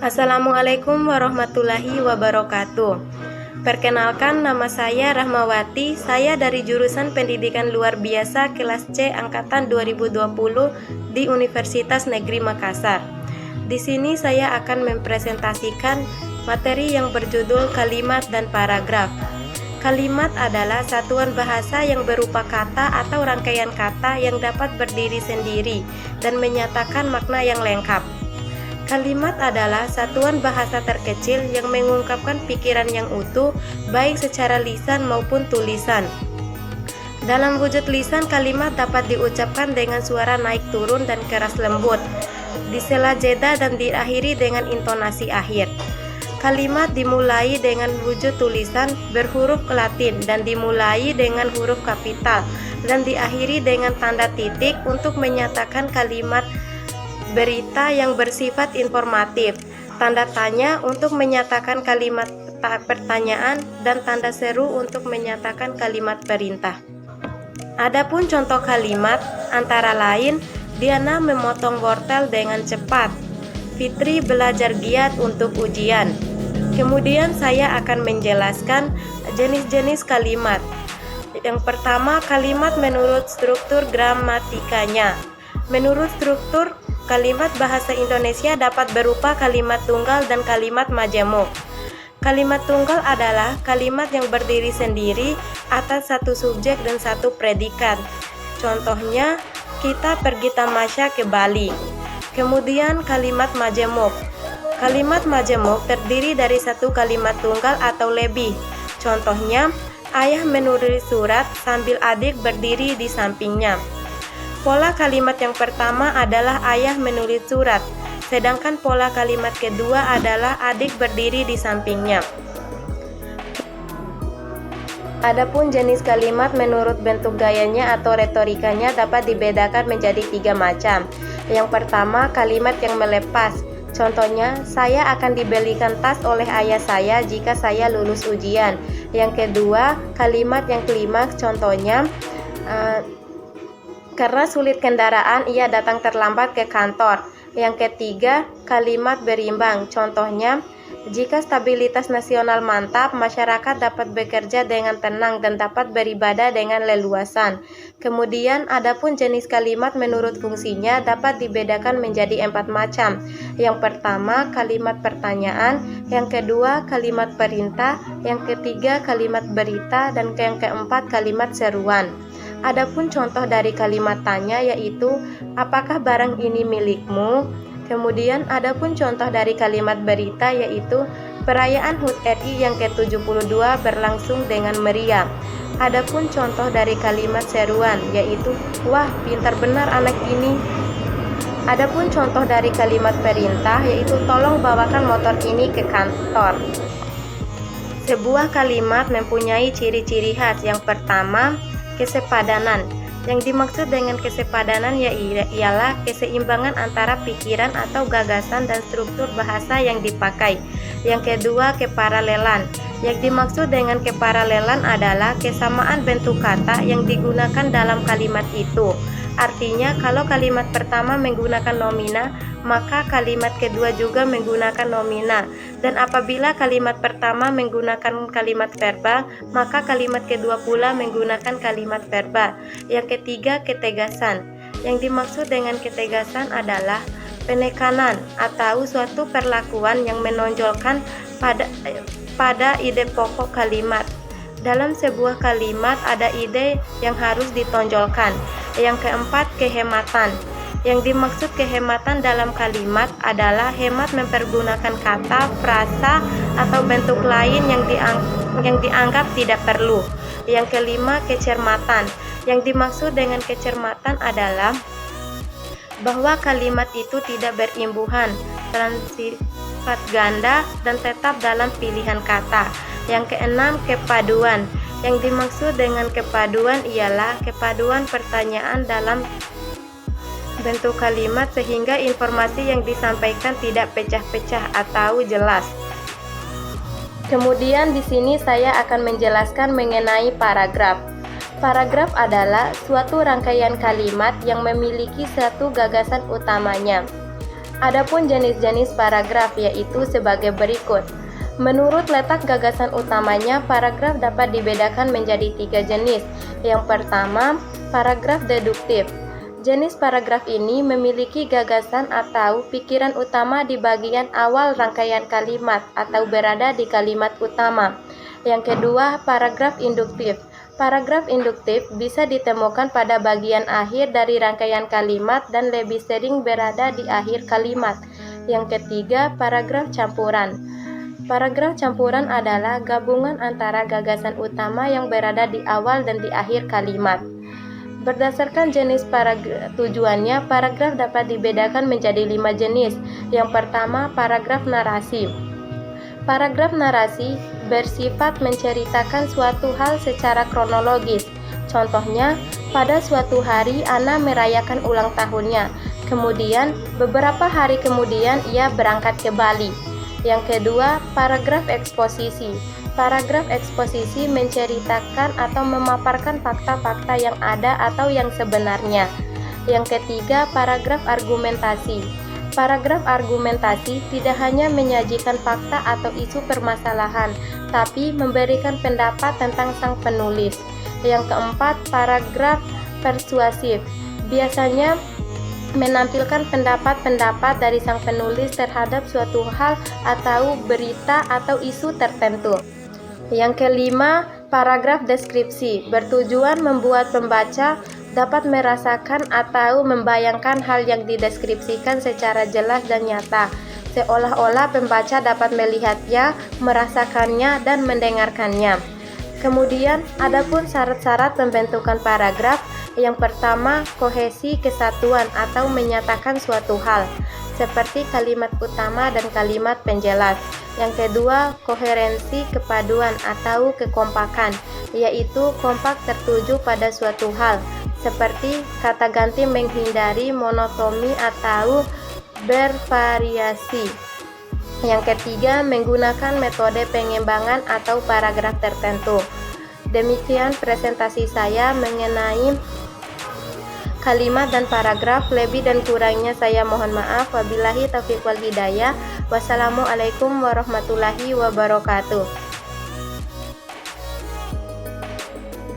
Assalamualaikum warahmatullahi wabarakatuh. Perkenalkan, nama saya Rahmawati. Saya dari jurusan Pendidikan Luar Biasa kelas C angkatan 2020 di Universitas Negeri Makassar. Di sini saya akan mempresentasikan materi yang berjudul kalimat dan paragraf. Kalimat adalah satuan bahasa yang berupa kata atau rangkaian kata yang dapat berdiri sendiri dan menyatakan makna yang lengkap. Kalimat adalah satuan bahasa terkecil yang mengungkapkan pikiran yang utuh, baik secara lisan maupun tulisan. Dalam wujud lisan, kalimat dapat diucapkan dengan suara naik turun dan keras lembut, disela jeda dan diakhiri dengan intonasi akhir. Kalimat dimulai dengan wujud tulisan berhuruf Latin dan dimulai dengan huruf kapital dan diakhiri dengan tanda titik untuk menyatakan kalimat berita yang bersifat informatif, tanda tanya untuk menyatakan kalimat pertanyaan, dan tanda seru untuk menyatakan kalimat perintah. Adapun contoh kalimat antara lain, Diana memotong wortel dengan cepat, Fitri belajar giat untuk ujian. Kemudian saya akan menjelaskan jenis-jenis kalimat. Yang pertama, kalimat menurut struktur gramatikanya. Menurut struktur kalimat bahasa Indonesia dapat berupa kalimat tunggal dan kalimat majemuk. Kalimat tunggal adalah kalimat yang berdiri sendiri atas satu subjek dan satu predikat. Contohnya, kita pergi tamasya ke Bali. Kemudian kalimat majemuk. Kalimat majemuk terdiri dari satu kalimat tunggal atau lebih. Contohnya, ayah menulis surat sambil adik berdiri di sampingnya. Pola kalimat yang pertama adalah ayah menulis surat, sedangkan pola kalimat kedua adalah adik berdiri di sampingnya. Adapun jenis kalimat menurut bentuk gayanya atau retorikanya dapat dibedakan menjadi 3 macam. Yang pertama, kalimat yang melepas. Contohnya, saya akan dibelikan tas oleh ayah saya jika saya lulus ujian. Yang kedua, kalimat yang klimaks. Contohnya, karena sulit kendaraan, ia datang terlambat ke kantor. Yang ketiga, kalimat berimbang. Contohnya, jika stabilitas nasional mantap, masyarakat dapat bekerja dengan tenang dan dapat beribadah dengan leluasan. Kemudian, adapun jenis kalimat menurut fungsinya dapat dibedakan menjadi 4 macam. Yang pertama, kalimat pertanyaan. Yang kedua, kalimat perintah. Yang ketiga, kalimat berita. Dan yang keempat, kalimat seruan. Adapun contoh dari kalimat tanya yaitu, apakah barang ini milikmu? Kemudian adapun contoh dari kalimat berita yaitu, perayaan HUT RI yang ke-72 berlangsung dengan meriah. Adapun contoh dari kalimat seruan yaitu, wah pintar benar anak ini. Adapun contoh dari kalimat perintah yaitu, tolong bawakan motor ini ke kantor. Sebuah kalimat mempunyai ciri-ciri khas. Yang pertama, kesepadanan. Yang dimaksud dengan kesepadanan ialah keseimbangan antara pikiran atau gagasan dan struktur bahasa yang dipakai. Yang kedua, keparalelan. Yang dimaksud dengan keparalelan adalah kesamaan bentuk kata yang digunakan dalam kalimat itu. Artinya, kalau kalimat pertama menggunakan nomina, maka kalimat kedua juga menggunakan nomina. Dan apabila kalimat pertama menggunakan kalimat verbal, maka kalimat kedua pula menggunakan kalimat verbal. Yang ketiga, ketegasan. Yang dimaksud dengan ketegasan adalah penekanan atau suatu perlakuan yang menonjolkan pada ide pokok kalimat. Dalam sebuah kalimat ada ide yang harus ditonjolkan. Yang keempat, kehematan. Yang dimaksud kehematan dalam kalimat adalah hemat mempergunakan kata, frasa, atau bentuk lain yang dianggap tidak perlu. Yang kelima, kecermatan. Yang dimaksud dengan kecermatan adalah bahwa kalimat itu tidak berimbuhan, transifat ganda, dan tetap dalam pilihan kata. Yang keenam, kepaduan. Yang dimaksud dengan kepaduan ialah kepaduan pertanyaan dalam bentuk kalimat sehingga informasi yang disampaikan tidak pecah-pecah atau jelas. Kemudian di sini saya akan menjelaskan mengenai paragraf. Paragraf adalah suatu rangkaian kalimat yang memiliki satu gagasan utamanya. Adapun jenis-jenis paragraf yaitu sebagai berikut. Menurut letak gagasan utamanya, paragraf dapat dibedakan menjadi 3 jenis. Yang pertama, paragraf deduktif. Jenis paragraf ini memiliki gagasan atau pikiran utama di bagian awal rangkaian kalimat atau berada di kalimat utama. Yang kedua, paragraf induktif. Paragraf induktif bisa ditemukan pada bagian akhir dari rangkaian kalimat dan lebih sering berada di akhir kalimat. Yang ketiga, paragraf campuran. Paragraf campuran adalah gabungan antara gagasan utama yang berada di awal dan di akhir kalimat. Berdasarkan jenis tujuannya, paragraf dapat dibedakan menjadi 5 jenis. Yang pertama, paragraf narasi. Paragraf narasi bersifat menceritakan suatu hal secara kronologis. Contohnya, pada suatu hari Ana merayakan ulang tahunnya. Kemudian, beberapa hari kemudian ia berangkat ke Bali. Yang kedua, paragraf eksposisi. Paragraf eksposisi menceritakan atau memaparkan fakta-fakta yang ada atau yang sebenarnya. Yang ketiga, paragraf argumentasi. Paragraf argumentasi tidak hanya menyajikan fakta atau isu permasalahan, tapi memberikan pendapat tentang sang penulis. Yang keempat, paragraf persuasif. Biasanya menampilkan pendapat-pendapat dari sang penulis terhadap suatu hal atau berita atau isu tertentu. Yang kelima, paragraf deskripsi. Bertujuan membuat pembaca dapat merasakan atau membayangkan hal yang dideskripsikan secara jelas dan nyata, seolah-olah pembaca dapat melihatnya, merasakannya, dan mendengarkannya. Kemudian, adapun syarat-syarat pembentukan paragraf. Yang pertama, kohesi kesatuan atau menyatakan suatu hal, seperti kalimat utama dan kalimat penjelas. Yang kedua, koherensi kepaduan atau kekompakan, yaitu kompak tertuju pada suatu hal, seperti kata ganti menghindari monotoni atau bervariasi. Yang ketiga, menggunakan metode pengembangan atau paragraf tertentu. Demikian presentasi saya mengenai kalimat dan paragraf. Lebih dan kurangnya saya mohon maaf. Wabillahi taufiq wal hidayah. Wassalamualaikum warahmatullahi wabarakatuh.